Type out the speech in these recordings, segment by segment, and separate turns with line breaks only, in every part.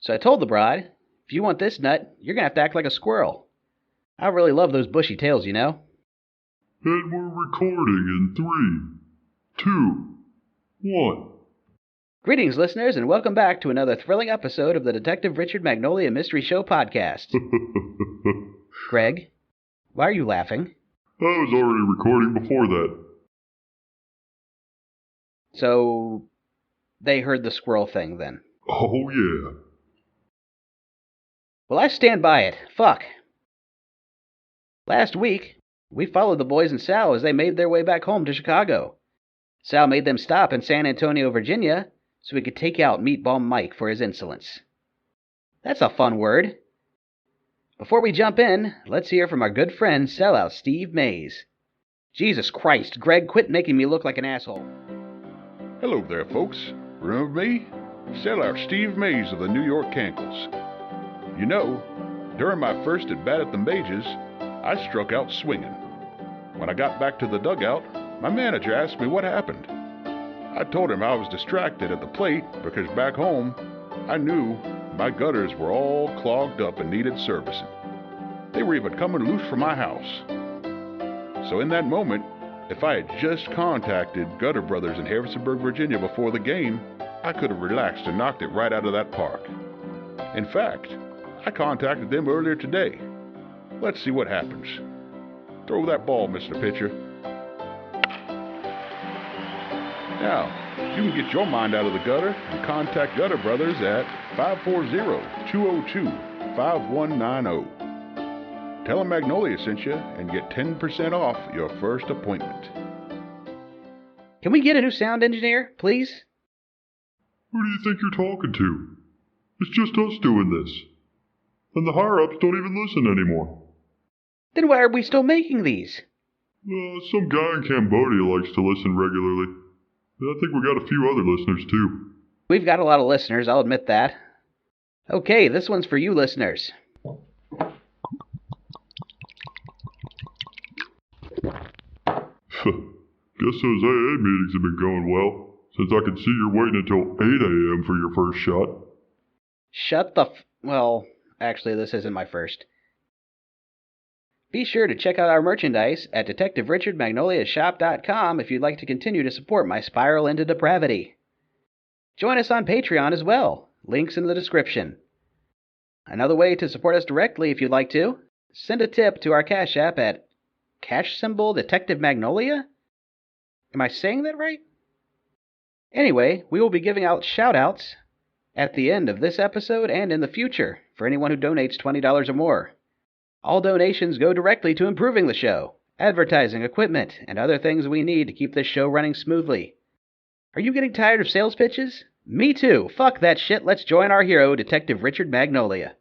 So I told the bride, if you want this nut, you're going to have to act like a squirrel. I really love those bushy tails, you know?
And we're recording in 3, 2, 1.
Greetings, listeners, and welcome back to another thrilling episode of the Detective Richard Magnolia Mystery Show podcast. Greg, why are you laughing?
I was already recording before that.
So, they heard the squirrel thing then?
Oh, yeah.
Well, I stand by it. Fuck. Last week, we followed the boys and Sal as they made their way back home to Chicago. Sal made them stop in San Antonio, Virginia, so we could take out Meatball Mike for his insolence. That's a fun word. Before we jump in, let's hear from our good friend, sellout Steve Mays. Jesus Christ, Greg, quit making me look like an asshole.
Hello there, folks. Remember me? Sellout Steve Mays of the New York Cankles. You know, during my first at bat at the Mages, I struck out swinging. When I got back to the dugout, my manager asked me what happened. I told him I was distracted at the plate because back home, I knew my gutters were all clogged up and needed servicing. They were even coming loose from my house. So in that moment, if I had just contacted Gutter Brothers in Harrisonburg, Virginia before the game, I could have relaxed and knocked it right out of that park. In fact, I contacted them earlier today. Let's see what happens. Throw that ball, Mr. Pitcher. Now, you can get your mind out of the gutter and contact Gutter Brothers at 540-202-5190. Tell them Magnolia sent you and get 10% off your first appointment.
Can we get a new sound engineer, please?
Who do you think you're talking to? It's just us doing this. And the higher-ups don't even listen anymore.
Then why are we still making these?
Some guy in Cambodia likes to listen regularly. I think we got a few other listeners, too.
We've got a lot of listeners, I'll admit that. Okay, this one's for you listeners.
Guess those AA meetings have been going well, since I can see you're waiting until 8 a.m. for your first shot.
Shut the well, actually, this isn't my first. Be sure to check out our merchandise at DetectiveRichardMagnoliaShop.com if you'd like to continue to support my spiral into depravity. Join us on Patreon as well. Links in the description. Another way to support us directly if you'd like to, send a tip to our Cash App at #Detective Magnolia? Am I saying that right? Anyway, we will be giving out shout-outs at the end of this episode and in the future for anyone who donates $20 or more. All donations go directly to improving the show, advertising, equipment, and other things we need to keep this show running smoothly. Are you getting tired of sales pitches? Me too. Fuck that shit. Let's join our hero, Detective Richard Magnolia.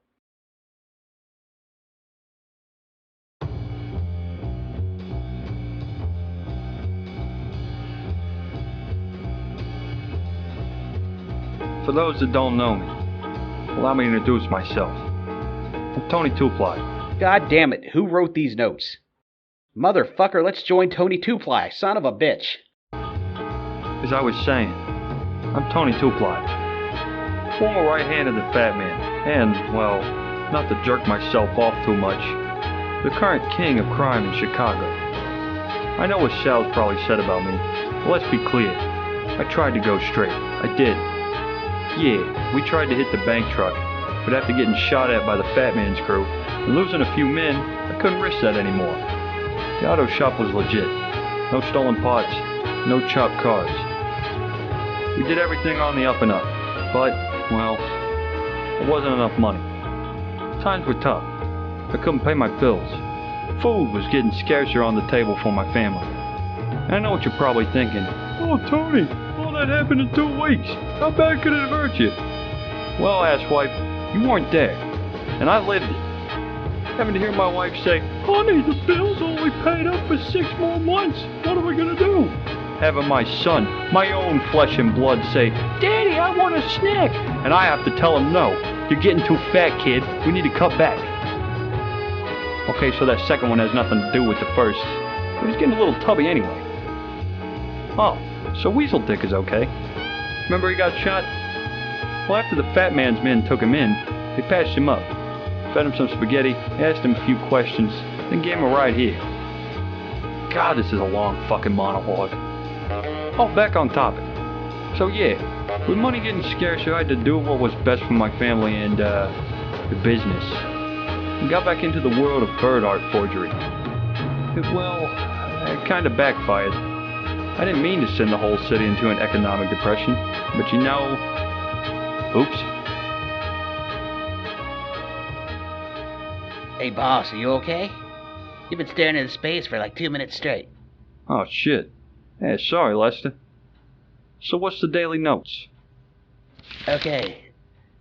For those that don't know me, allow me to introduce myself. I'm Tony Two-Ply.
God damn it, who wrote these notes? Motherfucker, let's join Tony Two-Ply, son of a bitch.
As I was saying, I'm Tony Two-Ply, former right hand of the Fat Man, and, well, not to jerk myself off too much, the current king of crime in Chicago. I know what Sal's probably said about me, but let's be clear. I tried to go straight. I did. Yeah, we tried to hit the bank truck, but after getting shot at by the Fat Man's crew and losing a few men, I couldn't risk that anymore. The auto shop was legit. No stolen parts, no chopped cars. We did everything on the up and up, but, well, there wasn't enough money. Times were tough. I couldn't pay my bills. Food was getting scarcer on the table for my family. And I know what you're probably thinking. Oh, Tony, all that happened in 2 weeks. How bad could it have hurt you? Well, asswipe, you weren't there, and I lived it. Having to hear my wife say, honey, the bill's only paid up for 6 more months. What are we gonna do? Having my son, my own flesh and blood, say, Daddy, I want a snack. And I have to tell him, no, you're getting too fat, kid. We need to cut back. Okay, so that second one has nothing to do with the first. It was getting a little tubby anyway. Oh, so Weasel Dick is okay. Remember he got shot? Well, after the fat man's men took him in, they patched him up, fed him some spaghetti, asked him a few questions, then gave him a ride here. God, this is a long fucking monologue. Oh, back on topic. So yeah, with money getting scarcer, I had to do what was best for my family and, the business. And got back into the world of bird art forgery. It kind of backfired. I didn't mean to send the whole city into an economic depression, but you know... Oops.
Hey, boss, are you okay? You've been staring into space for like 2 minutes straight.
Oh, shit. Yeah, sorry, Lester. So what's the daily notes?
Okay.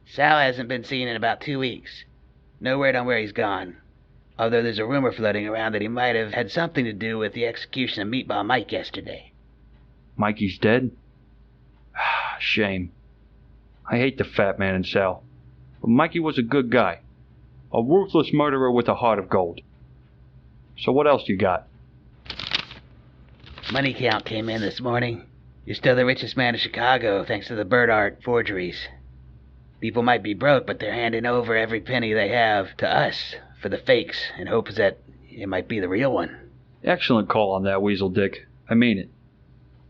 Sal hasn't been seen in about 2 weeks. No word on where he's gone. Although there's a rumor floating around that he might have had something to do with the execution of Meatball Mike yesterday.
Mikey's dead? Shame. I hate the fat man and Sal. But Mikey was a good guy. A ruthless murderer with a heart of gold. So what else you got?
Money count came in this morning. You're still the richest man in Chicago thanks to the bird art forgeries. People might be broke, but they're handing over every penny they have to us for the fakes in hopes that it might be the real one.
Excellent call on that, Weasel Dick. I mean it.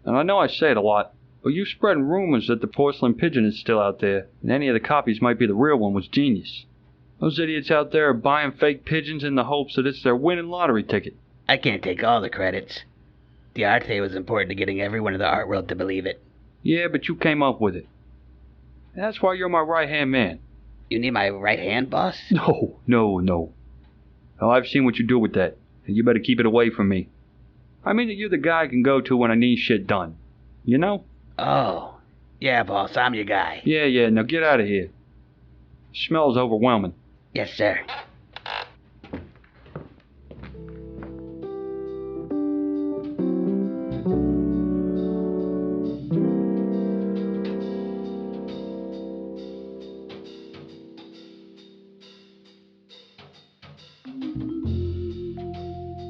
And I know I say it a lot, but you spreading rumors that the porcelain pigeon is still out there and any of the copies might be the real one was genius. Those idiots out there are buying fake pigeons in the hopes that it's their winning lottery ticket.
I can't take all the credits. The arte was important to getting everyone in the art world to believe it.
Yeah, but you came up with it. That's why you're my right-hand man.
You need my right hand, boss?
No. Now, I've seen what you do with that, and you better keep it away from me. I mean that you're the guy I can go to when I need shit done. You know?
Oh. Yeah, boss, I'm your guy.
Yeah, now get out of here. The smell is overwhelming.
Yes, sir.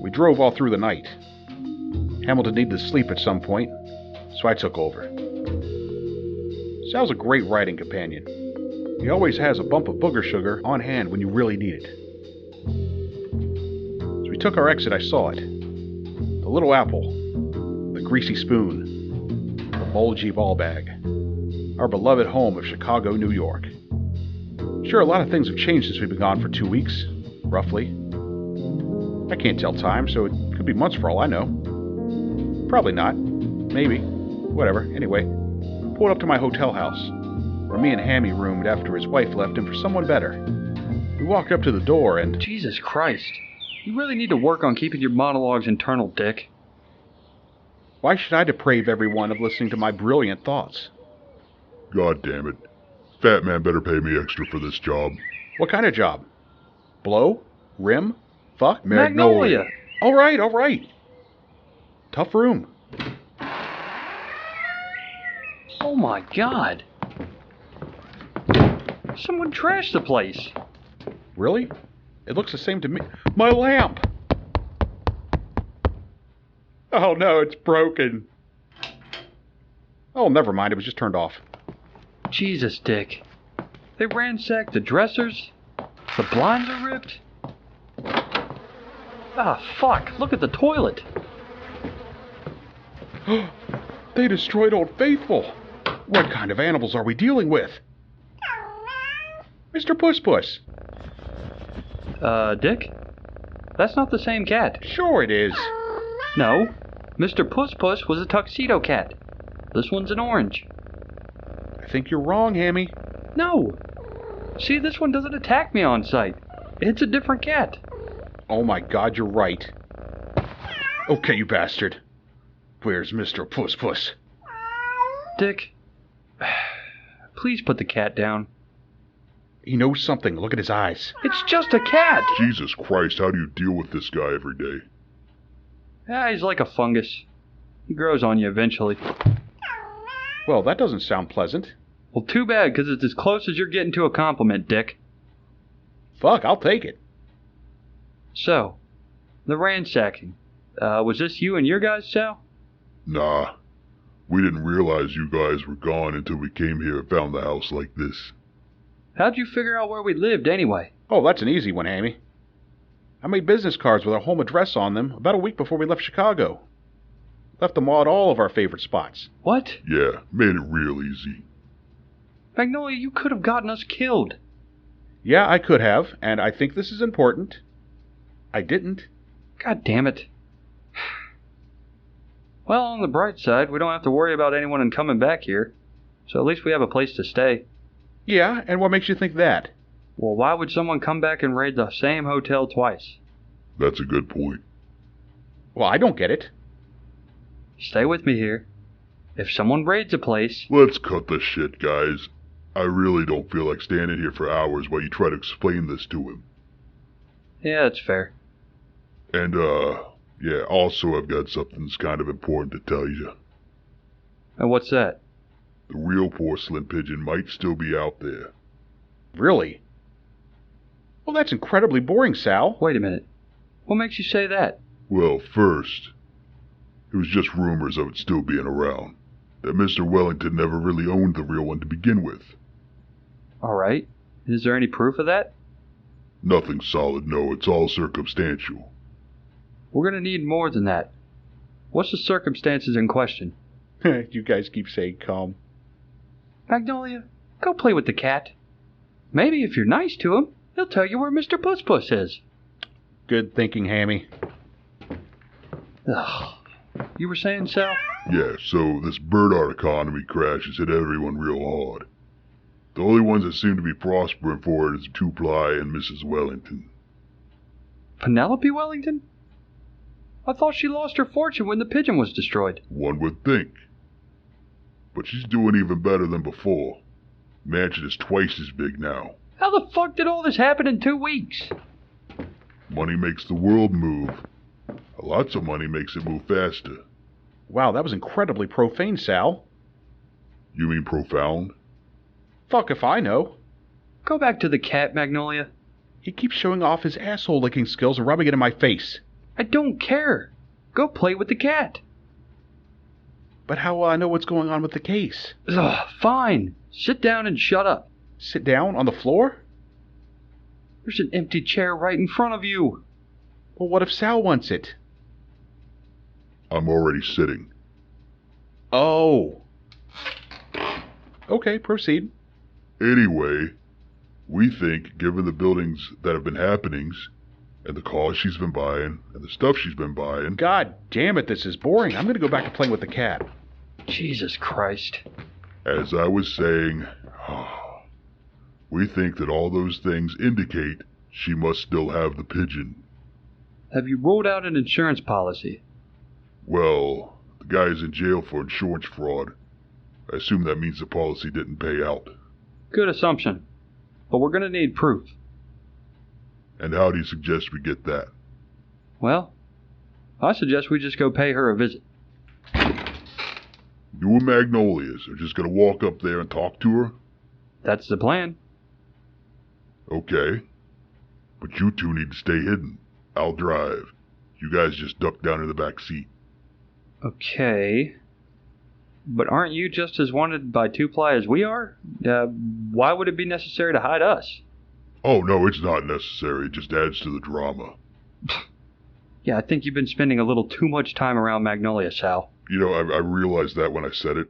We drove all through the night. Hamilton needed to sleep at some point, so I took over. Sal's a great riding companion. He always has a bump of booger sugar on hand when you really need it. As we took our exit, I saw it. The little apple, the greasy spoon, the bulgy ball bag. Our beloved home of Chicago, New York. Sure, a lot of things have changed since we've been gone for 2 weeks, roughly. I can't tell time, so it could be months for all I know. Probably not. Maybe. Whatever. Anyway, pulled up to my hotel house, where me and Hammy roomed after his wife left him for someone better. We walked up to the door and...
Jesus Christ. You really need to work on keeping your monologues internal, Dick.
Why should I deprave everyone of listening to my brilliant thoughts?
God damn it. Fat man better pay me extra for this job.
What kind of job? Blow? Rim? Fuck?
Magnolia!
All right. Tough room.
Oh my God. Someone trashed the place.
Really? It looks the same to me. My lamp! Oh no, it's broken. Oh, never mind. It was just turned off.
Jesus, Dick. They ransacked the dressers. The blinds are ripped. Ah, fuck. Look at the toilet.
They destroyed Old Faithful. What kind of animals are we dealing with? Mr. Puss Puss.
Dick? That's not the same cat.
Sure it is.
No. Mr. Puss Puss was a tuxedo cat. This one's an orange.
I think you're wrong, Hammy.
No. See, this one doesn't attack me on sight. It's a different cat.
Oh my God, you're right. Okay, you bastard. Where's Mr. Puss Puss?
Dick, please put the cat down.
He knows something. Look at his eyes.
It's just a cat.
Jesus Christ, how do you deal with this guy every day?
He's like a fungus. He grows on you eventually.
Well, that doesn't sound pleasant.
Well, too bad, because it's as close as you're getting to a compliment, Dick.
Fuck, I'll take it.
So, the ransacking. Was this you and your guys, Sal?
Nah. We didn't realize you guys were gone until we came here and found the house like this.
How'd you figure out where we lived anyway?
Oh, that's an easy one, Hammy. I made business cards with our home address on them about a week before we left Chicago. Left them all at all of our favorite spots.
What?
Yeah, made it real easy.
Magnolia, you could have gotten us killed.
Yeah, I could have, and I think this is important. I didn't.
God damn it. Well, on the bright side, we don't have to worry about anyone coming back here. So at least we have a place to stay.
Yeah, and what makes you think that?
Well, why would someone come back and raid the same hotel twice?
That's a good point.
Well, I don't get it.
Stay with me here. If someone raids a place...
Let's cut the shit, guys. I really don't feel like standing here for hours while you try to explain this to him.
Yeah, that's fair.
And, yeah, also I've got something that's kind of important to tell you.
And what's that?
The real porcelain pigeon might still be out there.
Really? Well, that's incredibly boring, Sal.
Wait a minute. What makes you say that?
Well, first, it was just rumors of it still being around. That Mr. Wellington never really owned the real one to begin with.
Alright. Is there any proof of that?
Nothing solid, no. It's all circumstantial.
We're gonna need more than that. What's the circumstances in question?
You guys keep saying calm.
Magnolia, go play with the cat. Maybe if you're nice to him, he'll tell you where Mr. Puss Puss is.
Good thinking, Hammy.
Ugh. You were saying, Sal?
Yeah, so this bird art economy crash has hit everyone real hard. The only ones that seem to be prospering for it is Two-Ply and Mrs. Wellington.
Penelope Wellington? I thought she lost her fortune when the pigeon was destroyed.
One would think. But she's doing even better than before. Mansion is twice as big now.
How the fuck did all this happen in 2 weeks?
Money makes the world move. Lots of money makes it move faster.
Wow, that was incredibly profane, Sal.
You mean profound?
Fuck if I know.
Go back to the cat, Magnolia.
He keeps showing off his asshole-licking skills and rubbing it in my face.
I don't care. Go play with the cat.
But how will I know what's going on with the case?
Ugh, fine. Sit down and shut up.
Sit down on the floor?
There's an empty chair right in front of you.
Well, what if Sal wants it?
I'm already sitting.
Oh. Okay, proceed.
Anyway, we think, given the buildings that have been happenings, and the cars she's been buying, and the stuff she's been buying...
God damn it, this is boring. I'm going to go back to playing with the cat.
Jesus Christ.
As I was saying, we think that all those things indicate she must still have the pigeon.
Have you rolled out an insurance policy?
Well, the guy is in jail for insurance fraud. I assume that means the policy didn't pay out.
Good assumption. But we're going to need proof.
And how do you suggest we get that?
Well, I suggest we just go pay her a visit.
You and Magnolias are just going to walk up there and talk to her?
That's the plan.
Okay. But you two need to stay hidden. I'll drive. You guys just duck down in the back seat.
Okay. But aren't you just as wanted by Two-Ply as we are? Why would it be necessary to hide us?
Oh, no, it's not necessary. It just adds to the drama.
Yeah, I think you've been spending a little too much time around Magnolia, Sal.
You know, I realized that when I said it.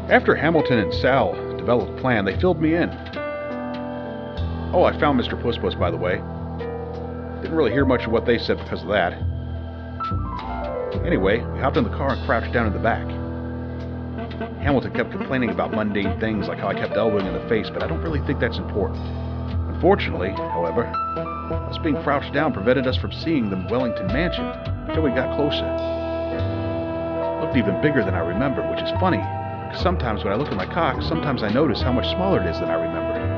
After Hamilton and Sal developed a plan, they filled me in. Oh, I found Mr. Puss Puss, by the way. Didn't really hear much of what they said because of that. Anyway, we hopped in the car and crouched down in the back. Hamilton kept complaining about mundane things like how I kept elbowing in the face, but I don't really think that's important. Unfortunately, however, us being crouched down prevented us from seeing the Wellington mansion until we got closer. It looked even bigger than I remember, which is funny. Sometimes when I look at my cock, sometimes I notice how much smaller it is than I remember.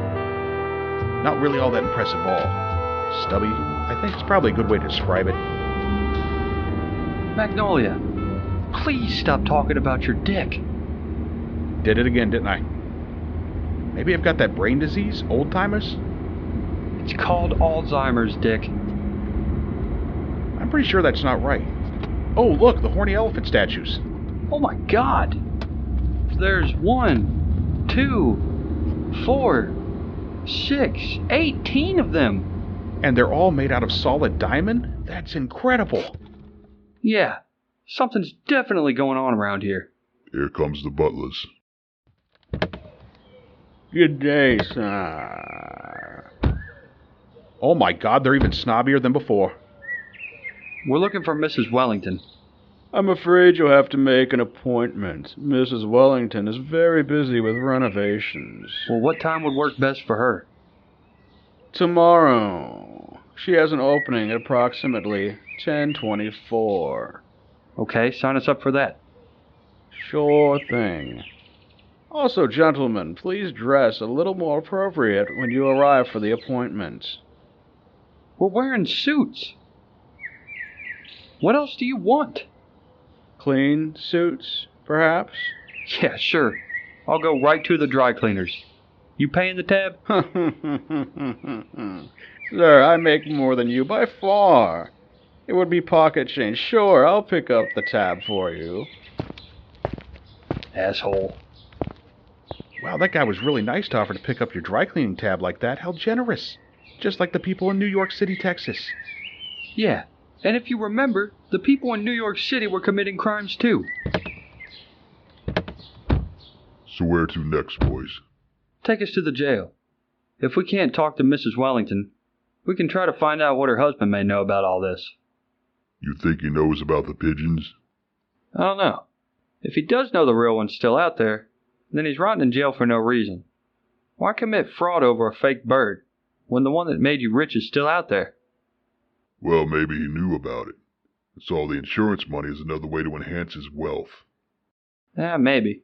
Not really all that impressive all. Stubby, I think it's probably a good way to describe it.
Magnolia, please stop talking about your dick.
Did it again, didn't I? Maybe I've got that brain disease, old-timers?
It's called Alzheimer's, Dick.
I'm pretty sure that's not right. Oh, look, the horny elephant statues.
Oh my god! There's 1, 2, 4, 6, 18 of them!
And they're all made out of solid diamond? That's incredible.
Yeah, something's definitely going on around here.
Here comes the butlers.
Good day, sir. Oh my god, they're even snobbier than before.
We're looking for Mrs. Wellington.
I'm afraid you'll have to make an appointment. Mrs. Wellington is very busy with renovations.
Well, what time would work best for her?
Tomorrow. She has an opening at approximately 10:24.
Okay, sign us up for that.
Sure thing. Also, gentlemen, please dress a little more appropriate when you arrive for the appointment.
We're wearing suits. What else do you want?
Clean suits, perhaps?
Yeah, sure. I'll go right to the dry cleaners. You paying the tab?
Sir, I make more than you by far. It would be pocket change. Sure, I'll pick up the tab for you.
Asshole.
Wow, that guy was really nice to offer to pick up your dry cleaning tab like that. How generous. Just like the people in New York City, Texas.
Yeah, and if you remember, the people in New York City were committing crimes too.
So where to next, boys?
Take us to the jail. If we can't talk to Mrs. Wellington, we can try to find out what her husband may know about all this.
You think he knows about the pigeons?
I don't know. If he does know the real one's still out there, then he's rotting in jail for no reason. Why commit fraud over a fake bird when the one that made you rich is still out there?
Well, maybe he knew about it. And saw the insurance money as another way to enhance his wealth.
Yeah, maybe.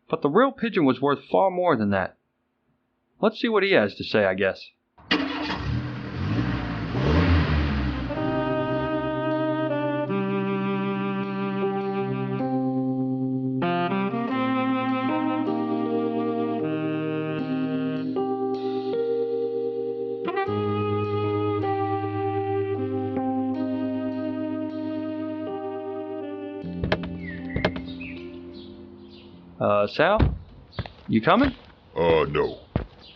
But the real pigeon was worth far more than that. Let's see what he has to say, I guess. Sal? You coming?
No.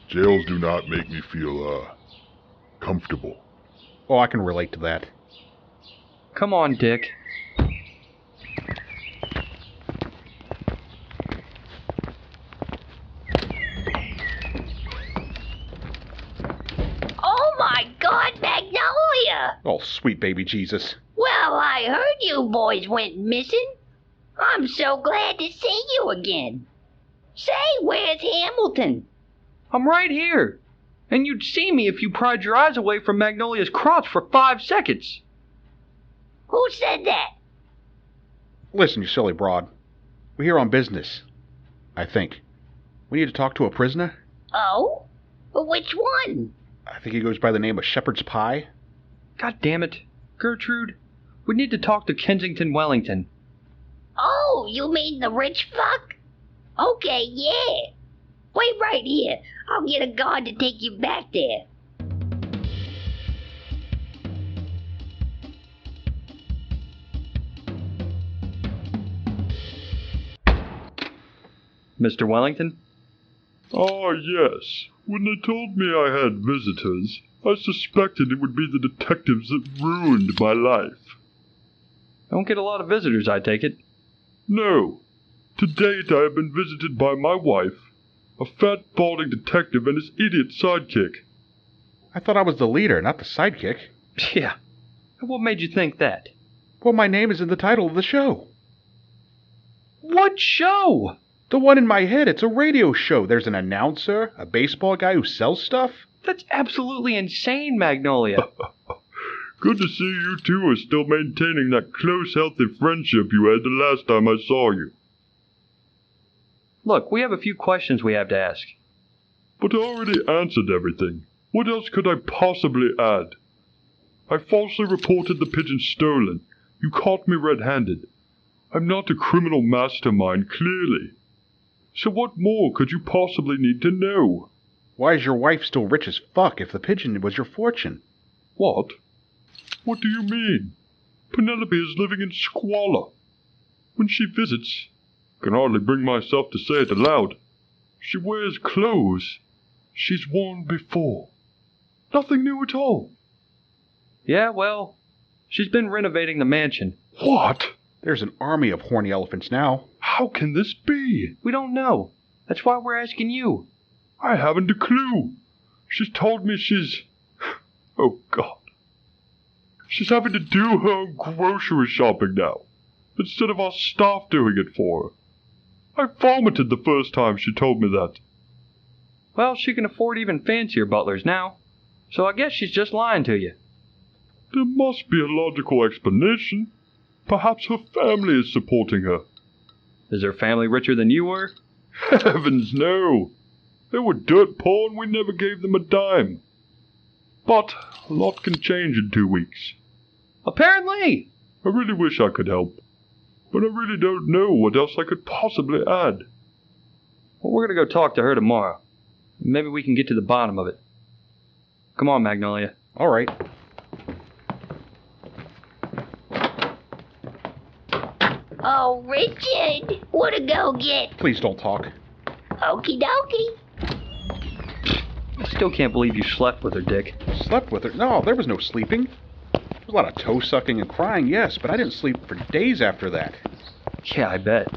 Jails do not make me feel, comfortable.
Oh, I can relate to that.
Come on, Dick.
Oh my God, Magnolia!
Oh, sweet baby Jesus.
Well, I heard you boys went missing. I'm so glad to see you again. Say, where's Hamilton?
I'm right here. And you'd see me if you pried your eyes away from Magnolia's crotch for 5 seconds.
Who said that?
Listen, you silly broad. We're here on business. I think. We need to talk to a prisoner.
Oh? Which one?
I think he goes by the name of Shepherd's Pie.
God damn it. Gertrude, we need to talk to Kensington Wellington.
Oh, you mean the rich fuck? Okay, yeah. Wait right here. I'll get a guard to take you back there.
Mr. Wellington?
Ah, yes. When they told me I had visitors, I suspected it would be the detectives that ruined my life.
Don't get a lot of visitors, I take it.
No. To date, I have been visited by my wife, a fat, balding detective, and his idiot sidekick.
I thought I was the leader, not the sidekick.
Yeah. What made you think that?
Well, my name is in the title of the show.
What show?
The one in my head, it's a radio show. There's an announcer, a baseball guy who sells stuff.
That's absolutely insane, Magnolia.
Good to see you two are still maintaining that close, healthy friendship you had the last time I saw you.
Look, we have a few questions we have to ask.
But I already answered everything. What else could I possibly add? I falsely reported the pigeon stolen. You caught me red-handed. I'm not a criminal mastermind, clearly. So what more could you possibly need to know?
Why is your wife still rich as fuck if the pigeon was your fortune?
What? What do you mean? Penelope is living in squalor. When she visits, I can hardly bring myself to say it aloud, she wears clothes she's worn before. Nothing new at all.
Yeah, well, she's been renovating the mansion.
What?
There's an army of horny elephants now.
How can this be?
We don't know. That's why we're asking you.
I haven't a clue. She's told me she's... Oh, God. She's having to do her own grocery shopping now, instead of our staff doing it for her. I vomited the first time she told me that.
Well, she can afford even fancier butlers now, so I guess she's just lying to you.
There must be a logical explanation. Perhaps her family is supporting her.
Is her family richer than you were?
Heavens, no. They were dirt poor and we never gave them a dime. But a lot can change in 2 weeks.
Apparently!
I really wish I could help, but I really don't know what else I could possibly add.
Well, we're gonna go talk to her tomorrow. Maybe we can get to the bottom of it. Come on, Magnolia.
All right.
Oh, Richard, what to go get?
Please don't talk.
Okie dokie.
I still can't believe you slept with her, Dick.
Slept with her? No, there was no sleeping. There was a lot of toe sucking and crying, yes, but I didn't sleep for days after that.
Yeah, I bet.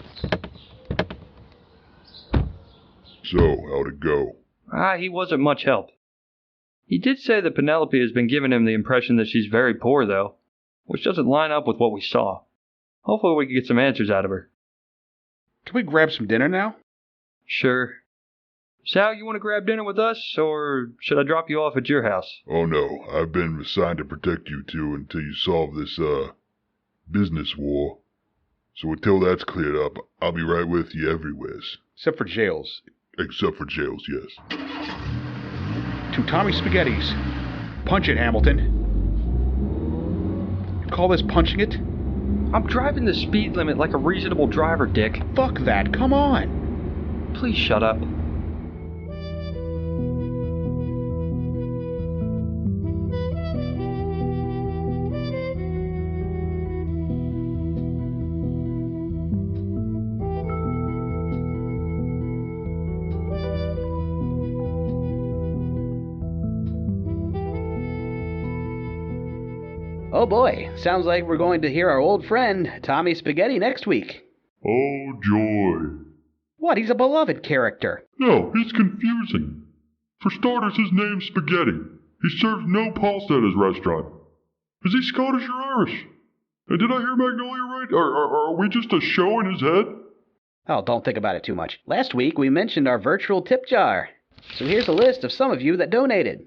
So, how'd it go?
He wasn't much help. He did say that Penelope has been giving him the impression that she's very poor, though, which doesn't line up with what we saw. Hopefully we can get some answers out of her.
Can we grab some dinner now?
Sure. Sal, you want to grab dinner with us, or should I drop you off at your house?
Oh no, I've been assigned to protect you two until you solve this, business war. So until that's cleared up, I'll be right with you everywheres.
Except for jails.
Except for jails, yes.
To Tommy Spaghetti's. Punch it, Hamilton. You call this punching it?
I'm driving the speed limit like a reasonable driver, Dick.
Fuck that, come on.
Please shut up.
Oh boy, sounds like we're going to hear our old friend, Tommy Spaghetti, next week.
Oh, joy.
What, he's a beloved character.
No, he's confusing. For starters, his name's Spaghetti. He serves no pasta at his restaurant. Is he Scottish or Irish? And did I hear Magnolia right? Are we just a show in his head?
Oh, don't think about it too much. Last week we mentioned our virtual tip jar. So here's a list of some of you that donated.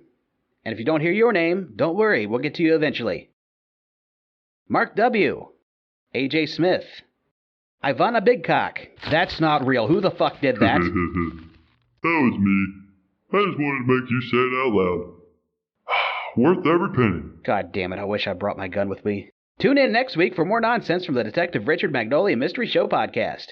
And if you don't hear your name, don't worry, we'll get to you eventually. Mark W. AJ Smith. Ivana Bigcock. That's not real. Who the fuck did that?
That was me. I just wanted to make you say it out loud. Worth every penny.
God damn it, I wish I brought my gun with me. Tune in next week for more nonsense from the Detective Richard Magnolia Mystery Show podcast.